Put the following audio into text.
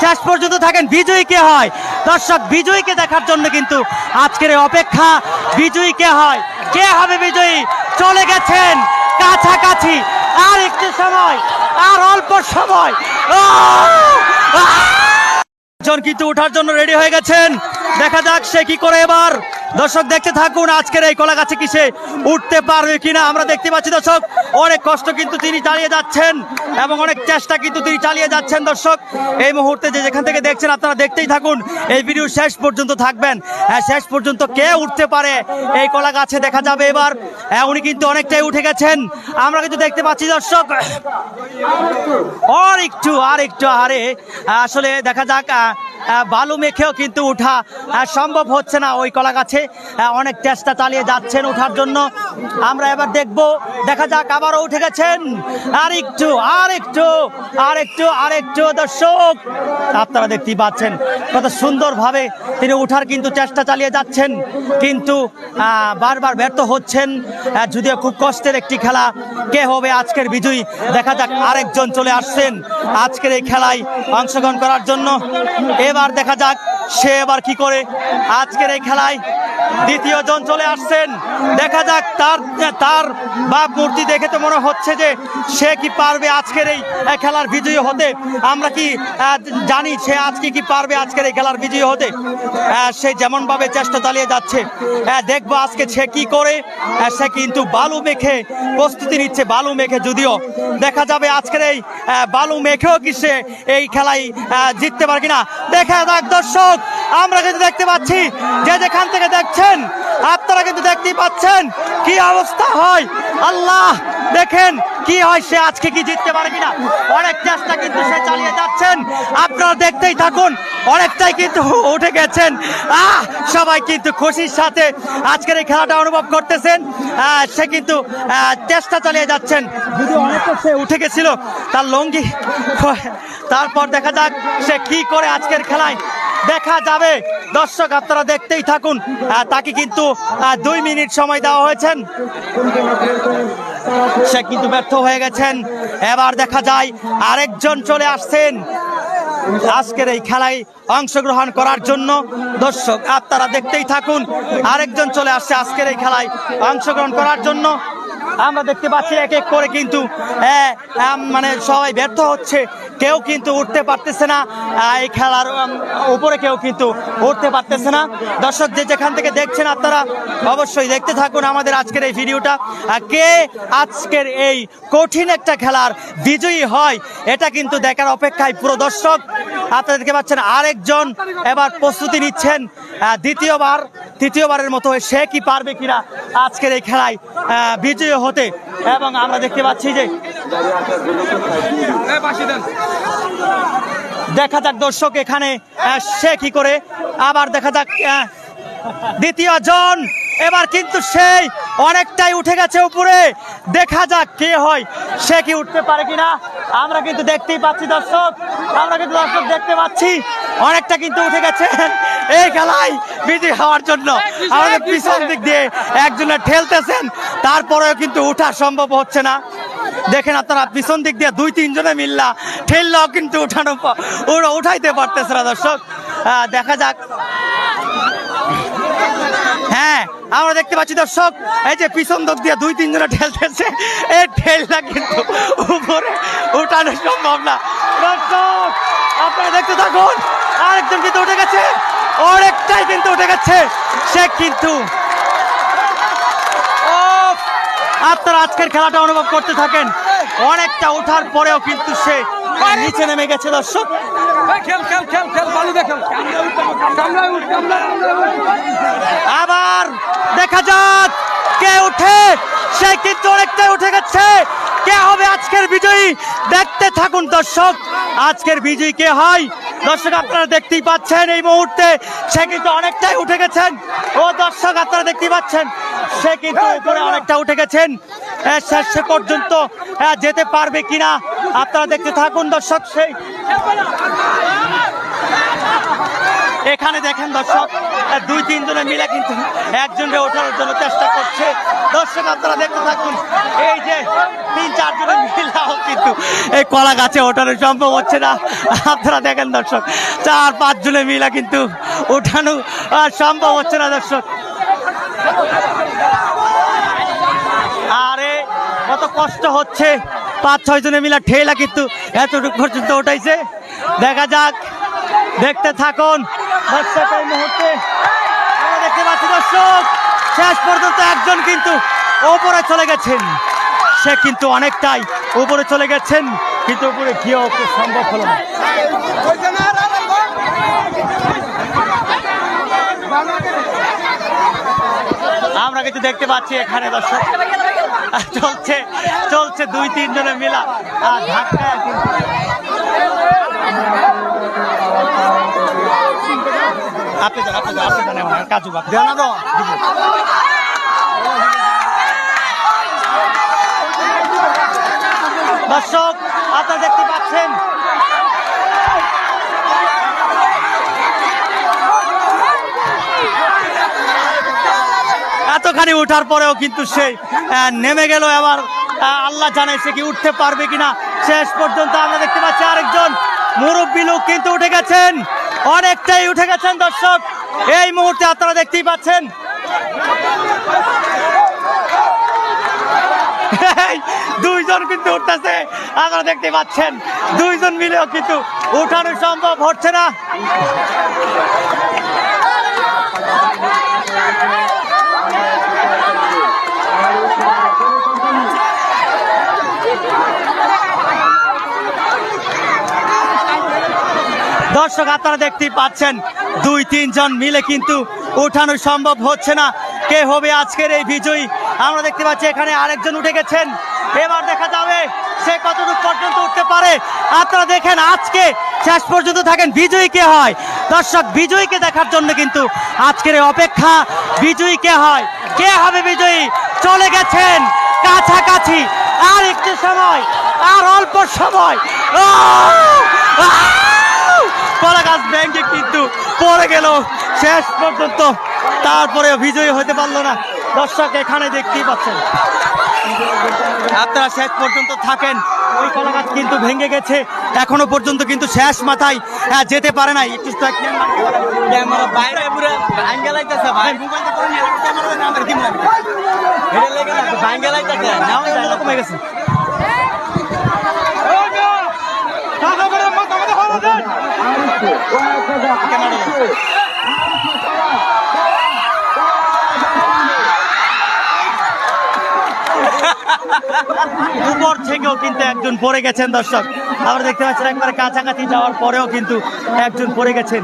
শেষ পর্যন্ত থাকেন। বিজয়ী কে হয় দর্শক, বিজয়ীকে দেখার জন্য কিন্তু আজকের এই অপেক্ষা। বিজয়ী কে হয়, কে হবে বিজয়ী? চলে গেছেন কাছাকাছি, আর একটু সময়, আর অল্প সময়। জন কিন্তু ওঠার জন্য রেডি হয়ে গেছেন, দেখা যাক সে কি করে এবার। দর্শক দেখতে থাকুন আজকের এই কলা গাছে কি সে উঠতে পারবে কিনা। আমরা দেখতে পাচ্ছি দর্শক অনেক কষ্ট কিন্তু তিনি চালিয়ে যাচ্ছেন এবং অনেক চেষ্টা কিন্তু তিনি চালিয়ে যাচ্ছেন। দর্শক এই মুহূর্তে যে যেখান থেকে দেখছেন আপনারা দেখতেই থাকুন, এই ভিডিও শেষ পর্যন্ত থাকবেন। শেষ পর্যন্ত কে উঠতে পারে এই কলা গাছে দেখা যাবে এবার। উনি কিন্তু অনেকটাই উঠে গেছেন, আমরা কিন্তু দেখতে পাচ্ছি দর্শক। আর একটু আরে আসলে দেখা যাক, বালু মেখেও কিন্তু উঠা সম্ভব হচ্ছে না ওই কলা গাছে। অনেক চেষ্টা চালিয়ে যাচ্ছেন ওঠার জন্য। আমরা এবার দেখব, দেখা যাক আবারও উঠে গেছেন। আর একটু দর্শক আপনারা দেখতেই পাচ্ছেন কত সুন্দরভাবে তিনি উঠার কিন্তু চেষ্টা চালিয়ে যাচ্ছেন, কিন্তু বারবার ব্যর্থ হচ্ছেন। যদিও খুব কষ্টের একটি খেলা। কে হবে আজকের বিজয়ী দেখা যাক। আরেকজন চলে আসছেন আজকের এই খেলায় অংশগ্রহণ করার জন্য। এবার দেখা যাক সে এবার কি করে আজকের এই খেলায়। দ্বিতীয় জন চলে আসছেন, দেখা যাক তার বাপ মূর্তি দেখে তো মনে হচ্ছে যে সে কি পারবে আজকের এই খেলার বিজয়ী হতে। আমরা কি জানি সে আজকে কি পারবে আজকের এই খেলার বিজয়ী হতে। সে যেমন ভাবে চেষ্টা চালিয়ে যাচ্ছে, দেখবো আজকে সে কি করে। সে কিন্তু বালু মেখে প্রস্তুতি নিচ্ছে, বালু মেখে। যদিও দেখা যাবে আজকের এই বালু মেখেও কি সে এই খেলায় জিততে পারে কিনা দেখা যাক। দর্শক আমরা কিন্তু দেখতে পাচ্ছি যে যেখান থেকে দেখছেন আপনারা কিন্তু দেখতেই পাচ্ছেন কি অবস্থা হয়। আল্লাহ দেখেন কি হয়, সে আজকে কি জিততে পারে কিনা। অনেক চেষ্টা কিন্তু সে চালিয়ে যাচ্ছেন, আপনারা দেখতেই থাকুন। অনেকটাই কিন্তু উঠে গেছেন। সবাই কিন্তু খুশির সাথে আজকের এই খেলাটা অনুভব করতেছেন। সে কিন্তু চেষ্টা চালিয়ে যাচ্ছেন, যদি অনেকটা সে উঠে গেছিল তার লঙ্গি। তারপর দেখা যাক সে কি করে আজকের খেলায়, দেখা যাবে। দর্শক আপনারা দেখতেই থাকুন। তাকে কিন্তু 2 মিনিট সময় দেওয়া হয়েছেন, সে কিন্তু ব্যর্থ হয়ে গেছেন। এবার দেখা যায় আরেকজন চলে আসছেন আজকের এই খেলায় অংশগ্রহণ করার জন্য। দর্শক আপনারা দেখতেই থাকুন, আরেকজন চলে আসছে আজকের এই খেলায় অংশগ্রহণ করার জন্য। আমরা দেখতে পাচ্ছি এক এক করে কিন্তু মানে সবাই ব্যর্থ হচ্ছে, কেউ কিন্তু উঠতে পারতেছে না এই খেলার উপরে, কেউ কিন্তু উঠতে পারতেছে না। দর্শক যে যেখান থেকে দেখছেন আপনারা অবশ্যই দেখতে থাকুন আমাদের আজকের এই ভিডিওটা। কে আজকের এই কঠিন একটা খেলার বিজয়ী হয় এটা কিন্তু দেখার অপেক্ষায় পুরো দর্শক। আপনারা দেখতে পাচ্ছেন আরেকজন এবার প্রস্তুতি নিচ্ছেন তৃতীয়বারের মতো। সে কি পারবে কিনা আজকের এই খেলায় বিজয়ী হতে। এবং আমরা দেখতে পাচ্ছি যে দেখা যাক দর্শক এখানে সে কি করে। আবার দেখা যাক দ্বিতীয় জন এবার কিন্তু সেই অনেকটাই উঠে গেছে উপরে। দেখা যাক কে হয়, সে কি উঠতে পারে কিনা। আমরা কিন্তু দেখতেই পাচ্ছি দর্শক, দেখতে পাচ্ছি অনেকটা কিন্তু উঠে গেছে এই খেলায় বিজয়ী হওয়ার জন্য। আমাদের পিছন দিক দিয়ে একজনের ঠেলতেছেন, তারপরেও কিন্তু উঠা সম্ভব হচ্ছে না। দেখেন আপনারা পিছন দিক দিয়ে 2-3 জনে মিল্লা ঠেললেও কিন্তু উঠাইতে পারতেছে না। দর্শক দেখা যাক। হ্যাঁ আমরা দেখতে পাচ্ছি দর্শক, এই যে পিছন দিক দিয়ে 2-3 জনে ঠেলতেছে, এই ঠেলটা কিন্তু উপরে উঠানো সম্ভব না। দর্শক আপনারা দেখতে থাকুন, আরেকজন কিন্তু উঠে গেছে, অনেকটাই কিন্তু উঠে গেছে সে কিন্তু। আপনারা আজকের খেলাটা অনুভব করতে থাকেন, অনেকটা ওঠার পরেও কিন্তু সে নিচে নেমে গেছে। দর্শক আবার দেখা যাক কে উঠে, সে কিন্তু অনেকটাই উঠে গেছে। কে হবে আজকের বিজয়ী দেখতে থাকুন দর্শক, আজকের বিজয়ী কে হয়। দর্শক আপনারা দেখতেই পাচ্ছেন এই মুহূর্তে সে কিন্তু অনেকটাই উঠে গেছেন। ও দর্শক আপনারা দেখতেই পাচ্ছেন সে কিন্তু উপরে অনেকটা উঠে গেছেন। শেষ পর্যন্ত যেতে পারবে কিনা আপনারা দেখতে থাকুন দর্শক। সেই এখানে দেখেন দর্শক দুই-তিন জনে মিলে কিন্তু একজনকে ওঠানোর জন্য চেষ্টা করছে। দর্শক আপনারা দেখতে থাকুন, এই যে 3-4 জনের মিলাও কিন্তু এই কলা গাছে ওঠানো সম্ভব হচ্ছে না। আপনারা দেখেন দর্শক, 4-5 জনে মিলা কিন্তু ওঠানো সম্ভব হচ্ছে না দর্শক। আরে কত কষ্ট হচ্ছে, 5-6 জনে মিলা ঠেলা কিন্তু এতটুকু পর্যন্ত উঠাইছে। দেখা যাক, দেখতে থাকুন দর্শক। এই মুহূর্তে আমরা দেখতে পাচ্ছি দর্শক, শেষ পর্যন্ত একজন কিন্তু ওপরে চলে গেছেন। সে কিন্তু অনেকটাই উপরে চলে গেছেন, কিন্তু উপরে গিয়েও সম্ভব হলো না। আমরা কিন্তু দেখতে পাচ্ছি এখানে দর্শক চলছে চলছে 2-3 জনে মিলা ধাক্কায় কিন্তু আপনি কাজু দর্শক আপনারা দেখতে পাচ্ছেন এতখানি উঠার পরেও কিন্তু সে নেমে গেল। এবার আল্লাহ জানে সে কি উঠতে পারবে কিনা। শেষ পর্যন্ত আমরা দেখতে পাচ্ছি আরেকজন মুরব্বী লোক কিন্তু উঠে গেছেন, অনেকটাই উঠে গেছেন দর্শক। এই মুহূর্তে আপনারা দেখতেই পাচ্ছেন দুইজন কিন্তু উঠতেছে, আপনারা দেখতে পাচ্ছেন দুইজন মিলেও কিন্তু উঠানো সম্ভব হচ্ছে না। দর্শক আপনারা দেখতেই পাচ্ছেন 2-3 জন মিলে কিন্তু উঠানো সম্ভব হচ্ছে না। কে হবে আজকের এই বিজয়ী? আমরা দেখতে পাচ্ছি এখানে আরেকজন উঠে গেছেন, এবার দেখা যাবে সে কতটুকু পর্যন্ত উঠতে পারে। আপনারা দেখেন আজকে শেষ পর্যন্ত থাকেন বিজয়ী কে হয়। দর্শক বিজয়ীকে দেখার জন্য কিন্তু আজকের এই অপেক্ষা, বিজয়ী কে হয়, কে হবে বিজয়ী। চলে গেছেন কাছাকাছি, আর একটু সময়, আর অল্প সময়। কলা গাছ ব্যাংকে কিন্তু পড়ে গেল শেষ পর্যন্ত, তারপরে বিজয়ী হতে পারলো না। দর্শক এখানে দেখতেই পাচ্ছেন, আপনারা শেষ পর্যন্ত থাকেন। ওই কলা গাছ কিন্তু ভেঙে গেছে, এখনো পর্যন্ত কিন্তু শেষ মাথায় যেতে পারে নাই। একটু কমে গেছে। উপর থেকেও কিন্তু একজন পড়ে গেছেন দর্শক, আমরা দেখতে পাচ্ছেন একবারে কাছাকাছি যাওয়ার পরেও কিন্তু একজন পড়ে গেছেন।